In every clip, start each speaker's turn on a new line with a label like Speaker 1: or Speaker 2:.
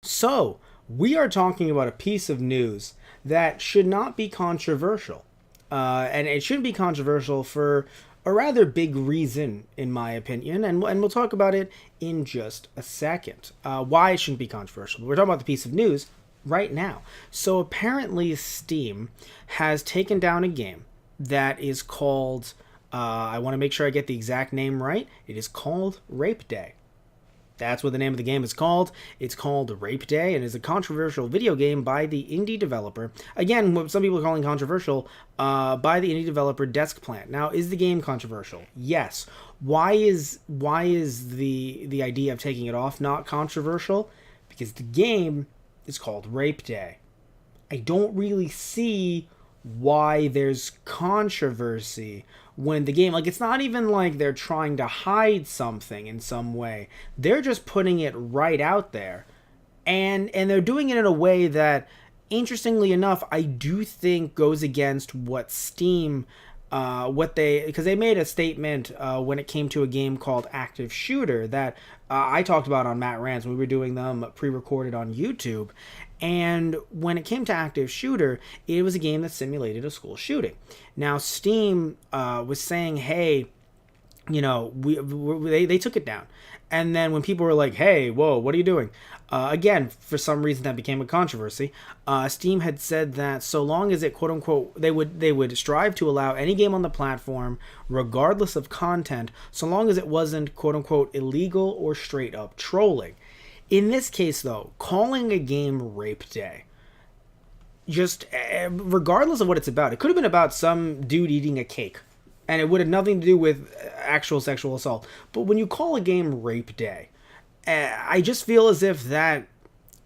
Speaker 1: So, we are talking about a piece of news that should not be controversial. And it shouldn't be controversial for a rather big reason, in my opinion. And we'll talk about it in just a second. Why it shouldn't be controversial. We're talking about the piece of news right now. So, apparently, Steam has taken down a game that is called, I want to make sure I get the exact name right. It is called Rape Day. That's what the name of the game is called. It's called Rape Day and is a controversial video game by the indie developer. Again, what some people are calling controversial, by the indie developer Desk Plant. Now, is the game controversial? Yes. Why is the idea of taking it off not controversial? Because the game is called Rape Day. I don't really see why there's controversy when the game, like, it's not even like they're trying to hide something in some way. They're just putting it right out there, and they're doing it in a way that, interestingly enough, I do think goes against what Steam, because they made a statement when it came to a game called Active Shooter that I talked about on Matt Rants when we were doing them pre-recorded on YouTube. And when it came to Active Shooter, it was a game that simulated a school shooting. Now, Steam was saying, hey, you know, they took it down. And then when people were like, hey, whoa, what are you doing? Again, for some reason that became a controversy. Steam had said that so long as it, quote unquote, they would strive to allow any game on the platform, regardless of content, so long as it wasn't, quote unquote, illegal or straight up trolling. In this case, though, calling a game Rape Day, just regardless of what it's about, it could have been about some dude eating a cake, and it would have nothing to do with actual sexual assault. But when you call a game Rape Day, I just feel as if that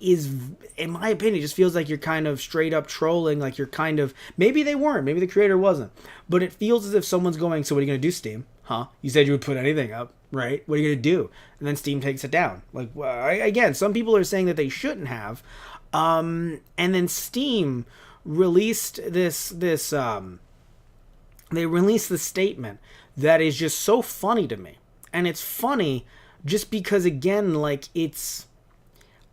Speaker 1: is, in my opinion, just feels like you're kind of straight up trolling, like you're kind of, maybe they weren't, maybe the creator wasn't, but it feels as if someone's going, so what are you going to do, Steam? Huh? You said you would put anything up, right? What are you going to do? And then Steam takes it down. Like, again, some people are saying that they shouldn't have. And then Steam released they released the statement that is just so funny to me. And it's funny just because, again, like, it's,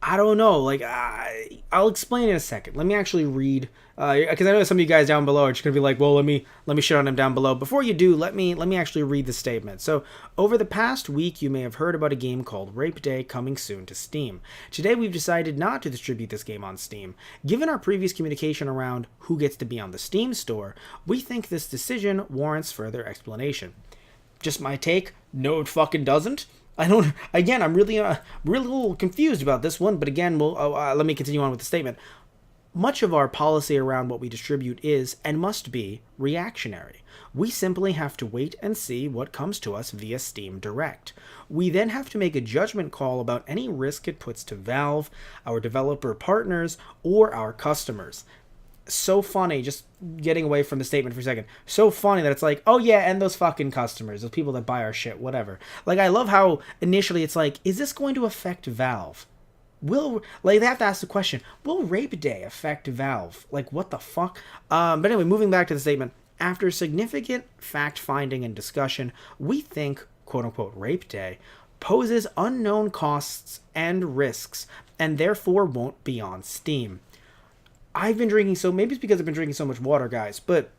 Speaker 1: I don't know, like, I'll explain in a second. Let me actually read, because I know some of you guys down below are just going to be like, well, let me shit on him down below. Before you do, let me actually read the statement. So, over the past week, you may have heard about a game called Rape Day coming soon to Steam. Today, we've decided not to distribute this game on Steam. Given our previous communication around who gets to be on the Steam store, we think this decision warrants further explanation. Just my take, no it fucking doesn't. I'm really a little confused about this one, but again, let me continue on with the statement. Much of our policy around what we distribute is, and must be, reactionary. We simply have to wait and see what comes to us via Steam Direct. We then have to make a judgment call about any risk it puts to Valve, our developer partners, or our customers. So funny, just getting away from the statement for a second, so funny that it's like, oh yeah, and those fucking customers, those people that buy our shit, whatever. Like, I love how initially it's like, is this going to affect Valve? They have to ask the question, will Rape Day affect Valve? Like, what the fuck? But anyway, moving back to the statement, after significant fact-finding and discussion, we think, quote-unquote, Rape Day poses unknown costs and risks, and therefore won't be on Steam. I've been drinking maybe it's because I've been drinking so much water, guys, but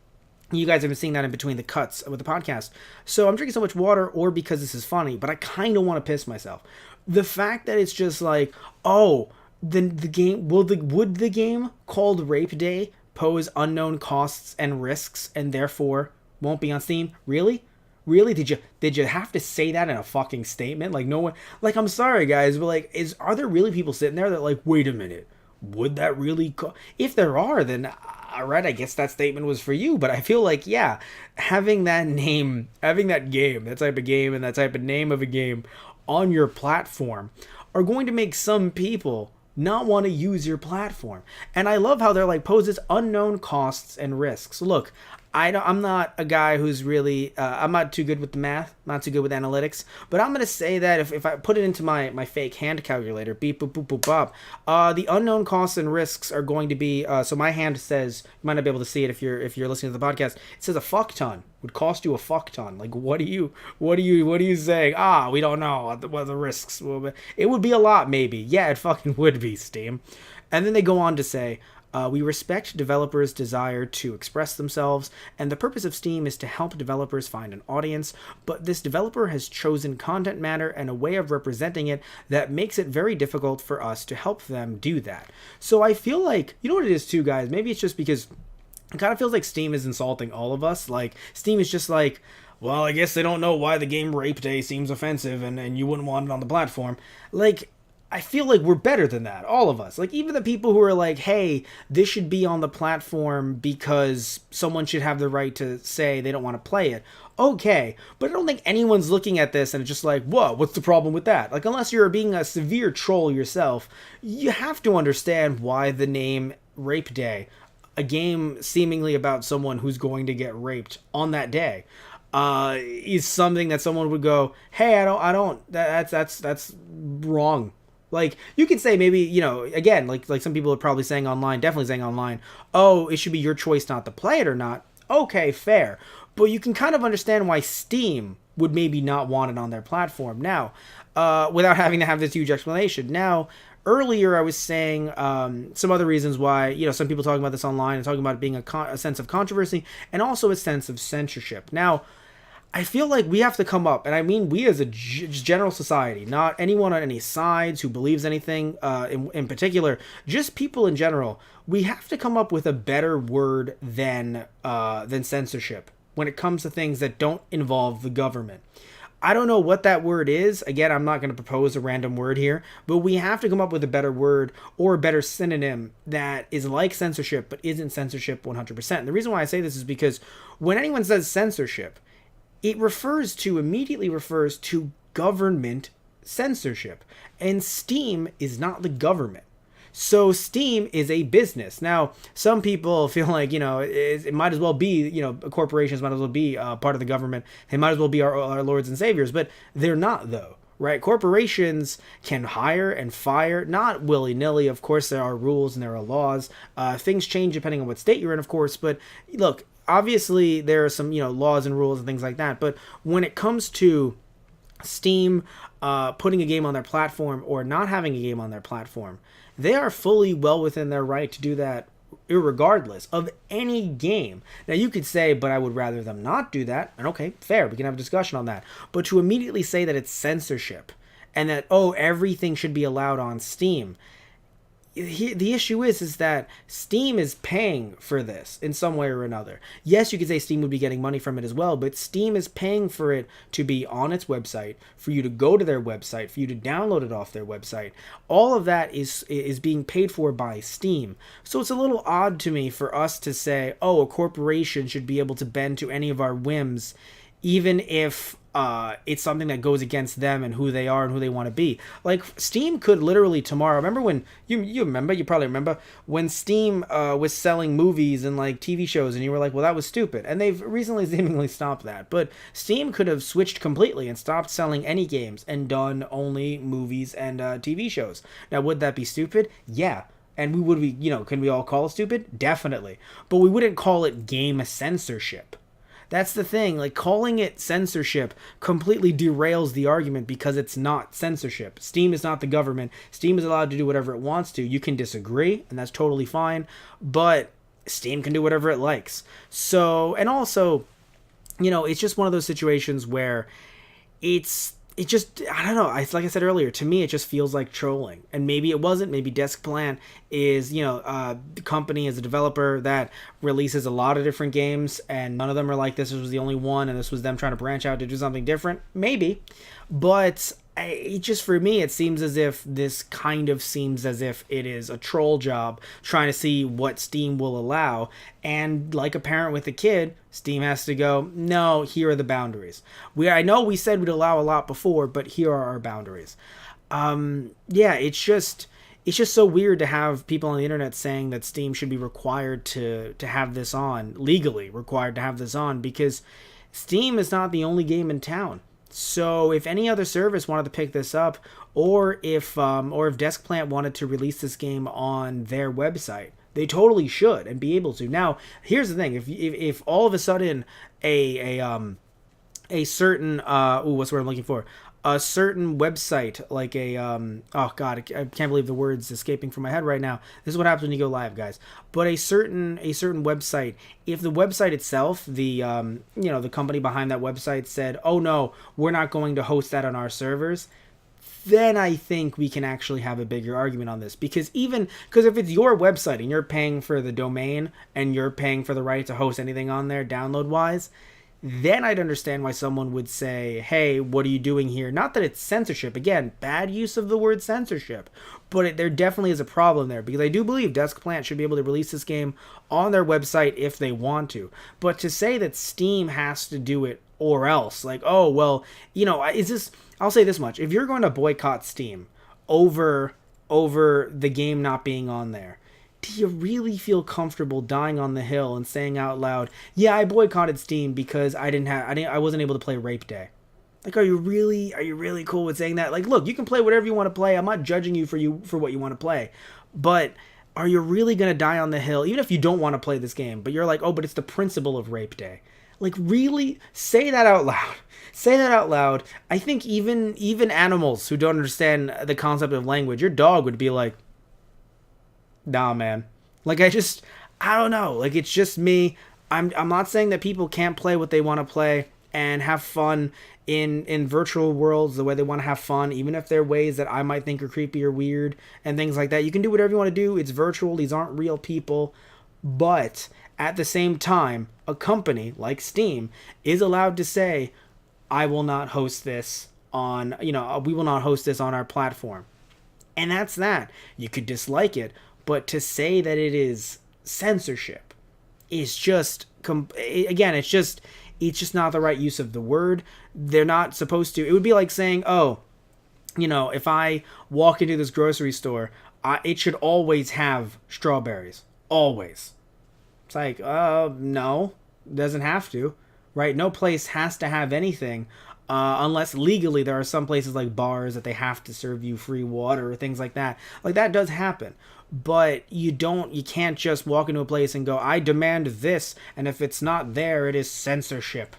Speaker 1: you guys have been seeing that in between the cuts with the podcast. So I'm drinking so much water, or because this is funny, but I kind of want to piss myself. The fact that it's just like, oh, the game, would the game called Rape Day pose unknown costs and risks and therefore won't be on Steam? Really? Really? Did you have to say that in a fucking statement? Like, no one, like, I'm sorry guys, but like, are there really people sitting there that like, wait a minute, would that really if there are, then alright, I guess that statement was for you. But I feel like, yeah, having that name, having that game, that type of game, and that type of name of a game on your platform are going to make some people not want to use your platform. And I love how they're like, poses unknown costs and risks. Look, I'm not a guy who's really, I'm not too good with the math, not too good with analytics, but I'm going to say that if I put it into my fake hand calculator, beep, boop, boop, boop, bop, the unknown costs and risks are going to be, so my hand says, you might not be able to see it if you're listening to the podcast, it says a fuck ton would cost you a fuck ton. Like, what are you saying? We don't know what the risks will be. It would be a lot, maybe. Yeah, it fucking would be, Steam. And then they go on to say, we respect developers' desire to express themselves, and the purpose of Steam is to help developers find an audience, but this developer has chosen content matter and a way of representing it that makes it very difficult for us to help them do that. So I feel like, you know what it is too, guys? Maybe it's just because it kind of feels like Steam is insulting all of us. Like, Steam is just like, well, I guess they don't know why the game Rape Day seems offensive and you wouldn't want it on the platform. Like, I feel like we're better than that, all of us. Like, even the people who are like, hey, this should be on the platform because someone should have the right to say they don't want to play it. Okay, but I don't think anyone's looking at this and it's just like, whoa, what's the problem with that? Like, unless you're being a severe troll yourself, you have to understand why the name Rape Day, a game seemingly about someone who's going to get raped on that day, is something that someone would go, hey, that's wrong. Like, you could say maybe, you know, again, like some people are probably saying online, definitely saying online, oh, it should be your choice not to play it or not. Okay, fair. But you can kind of understand why Steam would maybe not want it on their platform now, without having to have this huge explanation. Now, earlier I was saying some other reasons why, you know, some people talking about this online and talking about it being a sense of controversy and also a sense of censorship. Now, I feel like we have to come up, and I mean we as a general society, not anyone on any sides who believes anything in particular, just people in general. We have to come up with a better word than censorship when it comes to things that don't involve the government. I don't know what that word is. Again, I'm not going to propose a random word here, but we have to come up with a better word or a better synonym that is like censorship but isn't censorship 100%. And the reason why I say this is because when anyone says censorship, it immediately refers to government censorship. And Steam is not the government. So Steam is a business. Now, some people feel like, you know, it might as well be, you know, corporations might as well be part of the government. They might as well be our lords and saviors, but they're not, though. Right? Corporations can hire and fire, not willy-nilly. Of course, there are rules and there are laws. Things change depending on what state you're in, of course. But look, obviously there are some, you know, laws and rules and things like that. But when it comes to Steam putting a game on their platform or not having a game on their platform, they are fully well within their right to do that irregardless of any game. Now, you could say, but I would rather them not do that. And okay, fair, we can have a discussion on that. But to immediately say that it's censorship and that, oh, everything should be allowed on Steam, the issue is that Steam is paying for this in some way or another. Yes, you could say Steam would be getting money from it as well, but Steam is paying for it to be on its website, for you to go to their website, for you to download it off their website. All of that is being paid for by Steam. So it's a little odd to me for us to say, oh, a corporation should be able to bend to any of our whims, even if it's something that goes against them and who they are and who they want to be. Like, Steam could literally tomorrow, remember when, you probably remember, when Steam was selling movies and, like, TV shows, and you were like, well, that was stupid. And they've recently seemingly stopped that. But Steam could have switched completely and stopped selling any games and done only movies and TV shows. Now, would that be stupid? Yeah. And can we all call it stupid? Definitely. But we wouldn't call it game censorship. That's the thing, like, calling it censorship completely derails the argument because it's not censorship. Steam is not the government. Steam is allowed to do whatever it wants to. You can disagree, and that's totally fine, but Steam can do whatever it likes. So, and also, you know, it's just one of those situations where I don't know, like I said earlier, to me it just feels like trolling. And maybe it wasn't. Maybe Deskplan is, the company is a developer that releases a lot of different games, and none of them are like this was the only one, and this was them trying to branch out to do something different. Maybe. But for me, it seems as if it is a troll job trying to see what Steam will allow. And like a parent with a kid, Steam has to go, no, here are the boundaries. I know we said we'd allow a lot before, but here are our boundaries. it's just so weird to have people on the internet saying that Steam should be required to have this on, legally required to have this on, because Steam is not the only game in town. So if any other service wanted to pick this up, or if Deskplant wanted to release this game on their website, they totally should and be able to. Now, here's the thing: if all of a sudden a certain what's the word I'm looking for? A certain website, like a oh god, I can't believe the words escaping from my head right now. This is what happens when you go live, guys. But a certain website, if the website itself, the the company behind that website said, "Oh no, we're not going to host that on our servers," then I think we can actually have a bigger argument on this. Because if it's your website and you're paying for the domain and you're paying for the right to host anything on there download wise, then I'd understand why someone would say, hey, what are you doing here? Not that it's censorship. Again, bad use of the word censorship. But there definitely is a problem there, because I do believe Deskplant should be able to release this game on their website if they want to. But to say that Steam has to do it or else, like, oh, well, is this... I'll say this much. If you're going to boycott Steam over the game not being on there, do you really feel comfortable dying on the hill and saying out loud, yeah, I boycotted Steam because I wasn't able to play Rape Day? Like, are you really cool with saying that? Like, look, you can play whatever you want to play. I'm not judging you for what you want to play. But are you really going to die on the hill, even if you don't want to play this game, but you're like, oh, but it's the principle of Rape Day? Like, really? Say that out loud. Say that out loud. I think even animals who don't understand the concept of language, your dog would be like, nah, man. Like, I don't know. Like, it's just me. I'm not saying that people can't play what they want to play and have fun in virtual worlds the way they want to have fun, even if they're ways that I might think are creepy or weird and things like that. You can do whatever you want to do. It's virtual. These aren't real people. But at the same time, a company like Steam is allowed to say, I will not host this on, we will not host this on our platform. And that's that. You could dislike it, but to say that it is censorship is just, again, it's just not the right use of the word. They're not supposed to. It would be like saying, oh, if I walk into this grocery store, it should always have strawberries. Always. It's like, no, it doesn't have to, right? No place has to have anything, unless legally there are some places like bars that they have to serve you free water or things like that. Like, that does happen. But you can't just walk into a place and go, I demand this, and if it's not there, it is censorship.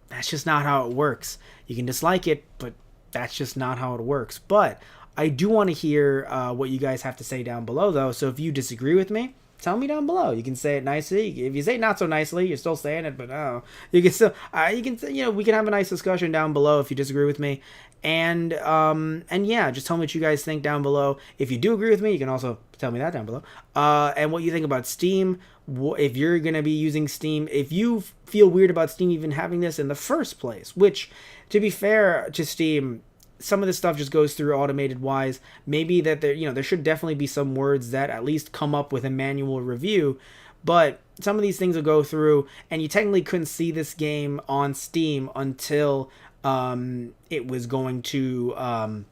Speaker 1: That's just not how it works. You can dislike it, but that's just not how it works. But I do want to hear what you guys have to say down below, though. So if you disagree with me, tell me down below. You can say it nicely. If you say it not so nicely, you're still saying it, but you can still, we can have a nice discussion down below if you disagree with me. And yeah, just tell me what you guys think down below. If you do agree with me, you can also tell me that down below. And what you think about Steam, if you're going to be using Steam, if you feel weird about Steam even having this in the first place, which, to be fair to Steam, some of this stuff just goes through automated wise. Maybe that there should definitely be some words that at least come up with a manual review, but some of these things will go through, and you technically couldn't see this game on Steam until it was going to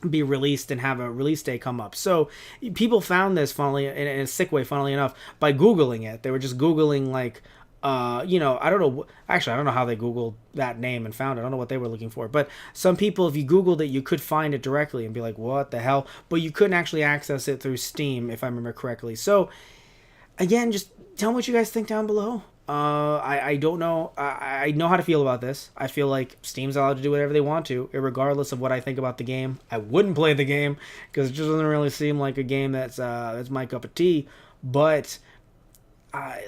Speaker 1: be released and have a release day come up. So people found this, funnily, in a sick way, funnily enough, by Googling it. They were just Googling, like, I don't know. Actually, I don't know how they Googled that name and found it. I don't know what they were looking for. But some people, if you Googled it, you could find it directly and be like, what the hell? But you couldn't actually access it through Steam, if I remember correctly. So, again, just tell me what you guys think down below. I don't know. I know how to feel about this. I feel like Steam's allowed to do whatever they want to, regardless of what I think about the game. I wouldn't play the game because it just doesn't really seem like a game that's my cup of tea. But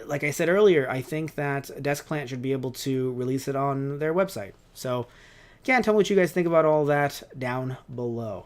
Speaker 1: like I said earlier, I think that Deskplant should be able to release it on their website. So, again, tell me what you guys think about all that down below.